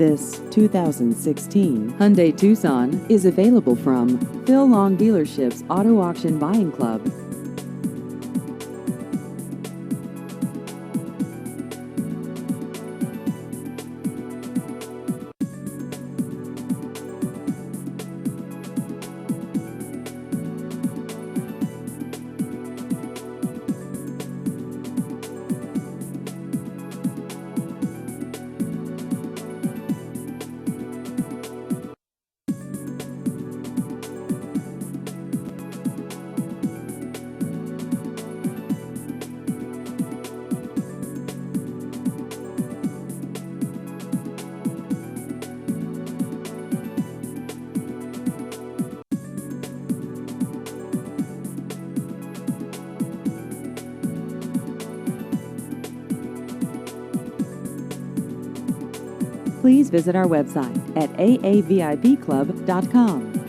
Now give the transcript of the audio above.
This 2016 Hyundai Tucson is available from Phil Long Dealership's Auto Auction Buying Club. Please visit our website at aavipclub.com.